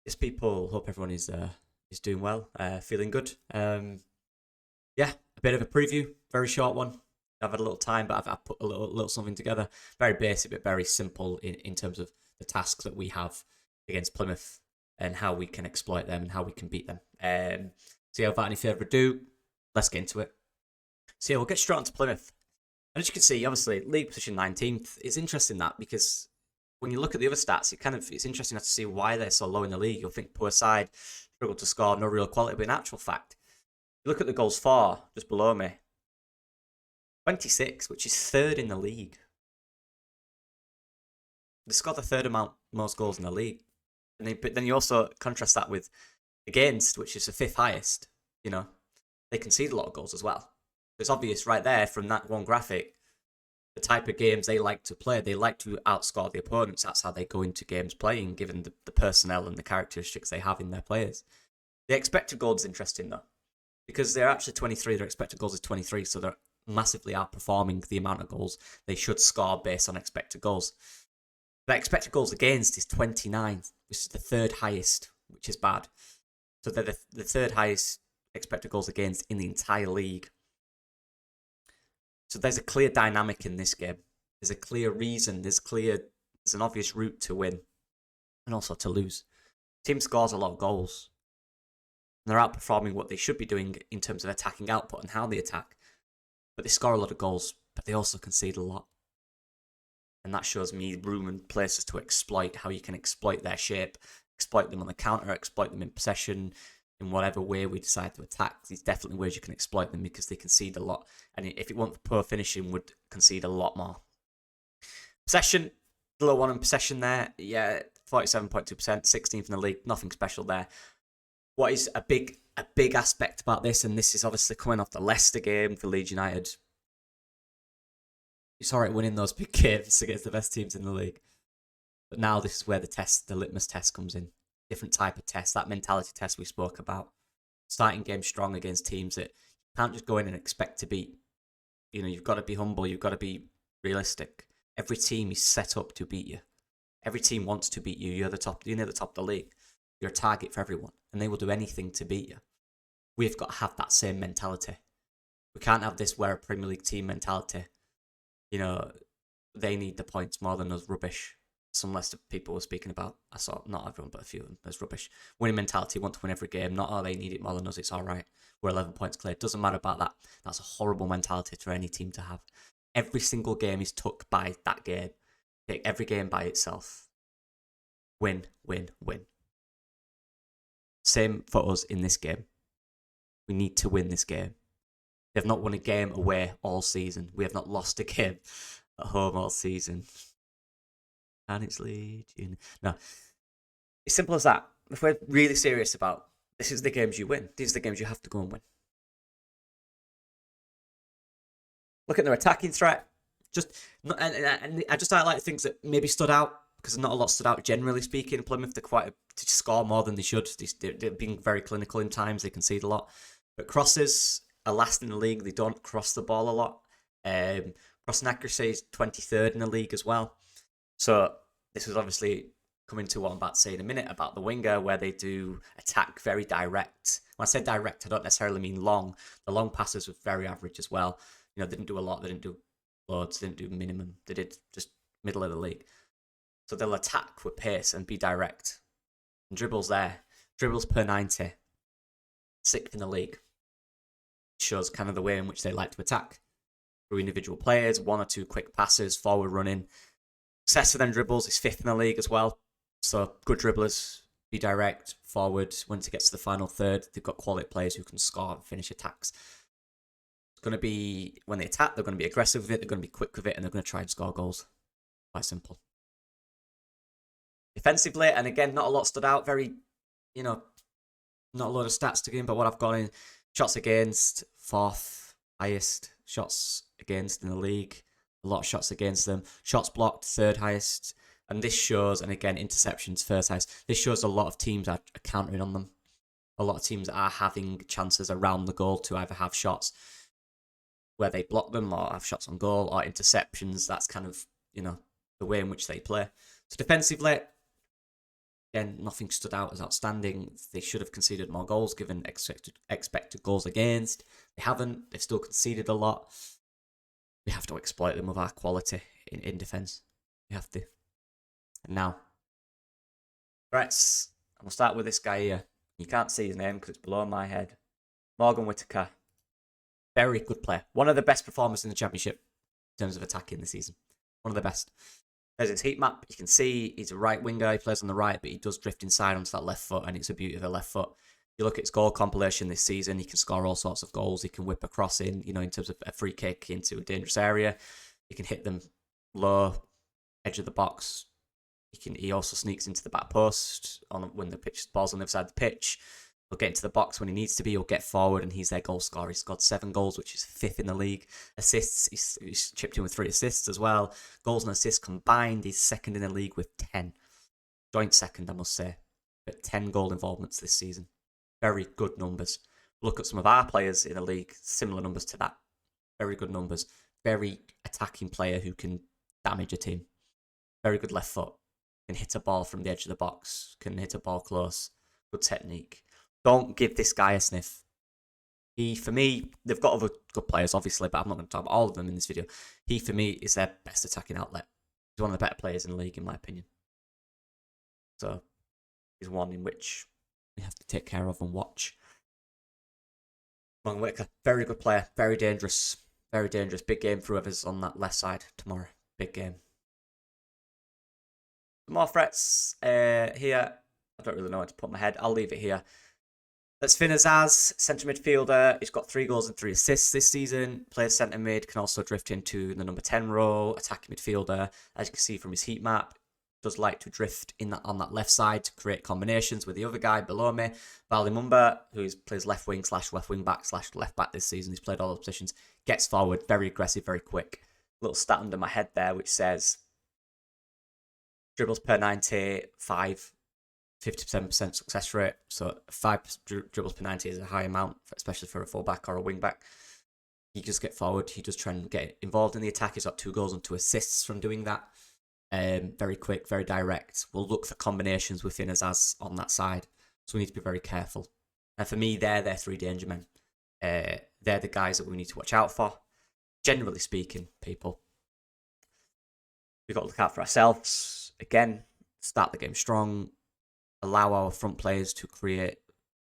Yes, people. Hope everyone is doing well, feeling good. Yeah, a bit of a preview, very short one. I've had a little time, but I've put a little something together. Very basic, but very simple in terms of the tasks that we have against Plymouth and how we can exploit them and how we can beat them. So yeah, without any further ado, let's get into it. So yeah, we'll get straight on to Plymouth. And as you can see, obviously, league position 19th. It's interesting that because when you look at the other stats, it's interesting to see why they're so low in the league. You'll think poor side, struggle to score, no real quality. But in actual fact, you look at the goals for just below me, 26, which is third in the league. They scored the third amount most goals in the league. But then you also contrast that with against, which is the fifth highest. You know, they concede a lot of goals as well. It's obvious right there from that one graphic the type of games they like to play. They like to outscore the opponents. That's how they go into games playing, given the personnel and the characteristics they have in their players. The expected goals is interesting, though, because they're actually 23. Their expected goals is 23, so they're massively outperforming the amount of goals they should score based on expected goals. Their expected goals against is 29, which is the third highest, which is bad. So they're the third highest expected goals against in the entire league. So there's a clear dynamic in this game. There's a clear reason. There's an obvious route to win and also to lose. Team scores a lot of goals. And they're outperforming what they should be doing in terms of attacking output and how they attack. But they score a lot of goals, but they also concede a lot. And that shows me room and places to exploit, how you can exploit their shape, exploit them on the counter, exploit them in possession, in whatever way we decide to attack. There's definitely ways you can exploit them because they concede a lot. And if it weren't for poor finishing, would concede a lot more. Possession, the low one in possession there. Yeah, 47.2%, 16th in the league. Nothing special there. What is a big aspect about this, and this is obviously coming off the Leicester game for Leeds United. You saw it winning those big games against the best teams in the league. But now this is where the litmus test comes in. Different type of test, that mentality test we spoke about. Starting games strong against teams that you can't just go in and expect to beat. You know, you've got to be humble, you've got to be realistic. Every team is set up to beat you. Every team wants to beat you. You're near the top of the league. You're a target for everyone, and they will do anything to beat you. We've got to have that same mentality. We can't have this where a Premier League team mentality, you know, they need the points more than us rubbish. Some Leicester people were speaking about, I saw not everyone, but a few of them, as rubbish. Winning mentality, want to win every game. Not, they need it more than us, it's all right. We're 11 points clear. Doesn't matter about that. That's a horrible mentality for any team to have. Every single game is took by that game. Take every game by itself. Win, win, win. Same for us in this game. We need to win this game. We have not won a game away all season. We have not lost a game at home all season. And it's Leeds. No. It's simple as that. If we're really serious about this is the games you win. These are the games you have to go and win. Look at their attacking threat. And I just highlight things that maybe stood out because not a lot stood out. Generally speaking, Plymouth, they're to score more than they should. They're being very clinical in times. They concede a lot. But crosses are last in the league. They don't cross the ball a lot. Crossing accuracy is 23rd in the league as well. So this was obviously coming to what I'm about to say in a minute about the winger, where they do attack very direct. When I say direct, I don't necessarily mean long. The long passes were very average as well. You know, they didn't do a lot. They didn't do loads. They didn't do minimum. They did just middle of the league. So they'll attack with pace and be direct. And dribbles there. Dribbles per 90. 6th in the league. Shows kind of the way in which they like to attack. Through individual players, 1 or 2 quick passes, forward running. Success for them dribbles is 5th in the league as well. So good dribblers, be direct, forward. Once it gets to the final third, they've got quality players who can score and finish attacks. It's going to be, when they attack, they're going to be aggressive with it, they're going to be quick with it, and they're going to try and score goals. Quite simple. Defensively, and again, not a lot stood out. Very, not a lot of stats to give, but what I've got in shots against, 4th highest shots against in the league. A lot of shots against them. Shots blocked, 3rd highest. And this shows, and again, interceptions, 1st highest. This shows a lot of teams are countering on them. A lot of teams are having chances around the goal to either have shots where they block them or have shots on goal or interceptions. That's kind of, the way in which they play. So defensively, Again, nothing stood out as outstanding. They should have conceded more goals given expected goals against. They haven't. They've still conceded a lot. We have to exploit them with our quality in defence. We have to. And now, threats. And we'll start with this guy here. You can't see his name because it's below my head. Morgan Whittaker. Very good player. One of the best performers in the Championship in terms of attacking this season. One of the best. There's his heat map. You can see he's a right winger. He plays on the right, but he does drift inside onto that left foot, and it's a beauty of a left foot. You look at his goal compilation this season, he can score all sorts of goals. He can whip a cross in, in terms of a free kick into a dangerous area. He can hit them low, edge of the box. He also sneaks into the back post when the ball's on the other side of the pitch. He'll get into the box when he needs to be. He'll get forward, and he's their goal scorer. He's scored 7 goals, which is 5th in the league. Assists, he's chipped in with 3 assists as well. Goals and assists combined, he's 2nd in the league with 10. Joint 2nd, I must say. But 10 goal involvements this season. Very good numbers. Look at some of our players in the league, similar numbers to that. Very good numbers. Very attacking player who can damage a team. Very good left foot. Can hit a ball from the edge of the box. Can hit a ball close. Good technique. Don't give this guy a sniff. For me, they've got other good players, obviously, but I'm not going to talk about all of them in this video. For me, is their best attacking outlet. He's one of the better players in the league, in my opinion. So, he's one in which we have to take care of and watch. Morgan Whittaker, very good player, very dangerous. Very dangerous. Big game for whoever's on that left side tomorrow. Big game. Some more threats here. I don't really know where to put my head. I'll leave it here. That's Finn Azaz, centre midfielder. He's got 3 goals and 3 assists this season. Plays centre mid, can also drift into the number 10 role. Attacking midfielder, as you can see from his heat map, does like to drift on that left side to create combinations with the other guy below me. Bali Mumba, who plays left wing / left wing back / left back this season. He's played all those positions. Gets forward, very aggressive, very quick. Little stat under my head there, which says dribbles per 90, 5. 57% success rate, so 5 dribbles per 90 is a high amount, especially for a fullback or a wing back. He just get forward, he does try and get involved in the attack. He's got 2 goals and 2 assists from doing that. Very quick, very direct. We'll look for combinations within Azaz on that side, so we need to be very careful. And for me, they're 3 danger men. They're the guys that we need to watch out for. Generally speaking, people, we've got to look out for ourselves. Again, start the game strong. Allow our front players to create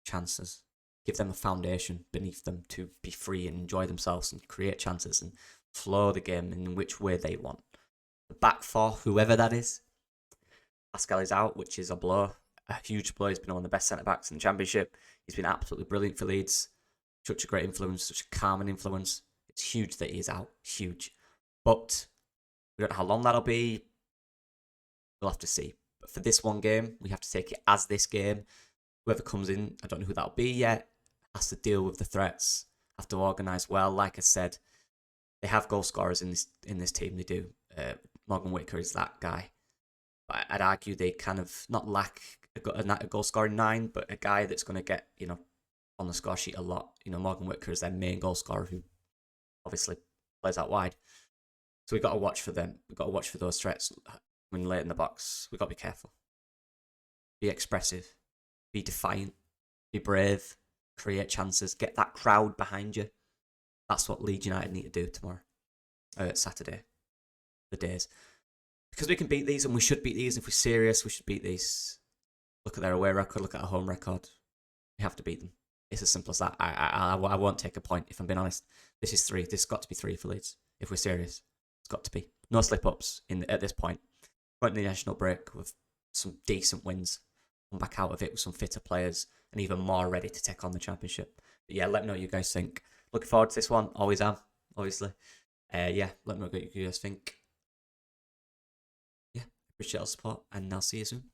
chances. Give them a foundation beneath them to be free and enjoy themselves and create chances and flow the game in which way they want. The back 4, whoever that is. Pascal is out, which is a blow. A huge blow. He's been one of the best centre-backs in the Championship. He's been absolutely brilliant for Leeds. Such a great influence, such a calming influence. It's huge that he's out. Huge. But we don't know how long that'll be. We'll have to see. But for this one game, we have to take it as this game. Whoever comes in, I don't know who that'll be yet, has to deal with the threats, have to organise well. Like I said, they have goal scorers in this team. They do. Morgan Whittaker is that guy. But I'd argue they kind of not lack a goal scoring 9, but a guy that's going to get on the score sheet a lot. Morgan Whittaker is their main goal scorer, who obviously plays out wide. So we've got to watch for them. We've got to watch for those threats. When late in the box, we've got to be careful. Be expressive. Be defiant. Be brave. Create chances. Get that crowd behind you. That's what Leeds United need to do tomorrow. Saturday. The days. Because we can beat these, and we should beat these. If we're serious, we should beat these. Look at their away record. Look at our home record. We have to beat them. It's as simple as that. I won't take a point, if I'm being honest. This is 3. This has got to be 3 for Leeds. If we're serious. It's got to be. No slip-ups at this point. Went in the national break with some decent wins. Come back out of it with some fitter players and even more ready to take on the Championship. But yeah, let me know what you guys think. Looking forward to this one. Always am, obviously. Yeah, let me know what you guys think. Yeah, appreciate all the support, and I'll see you soon.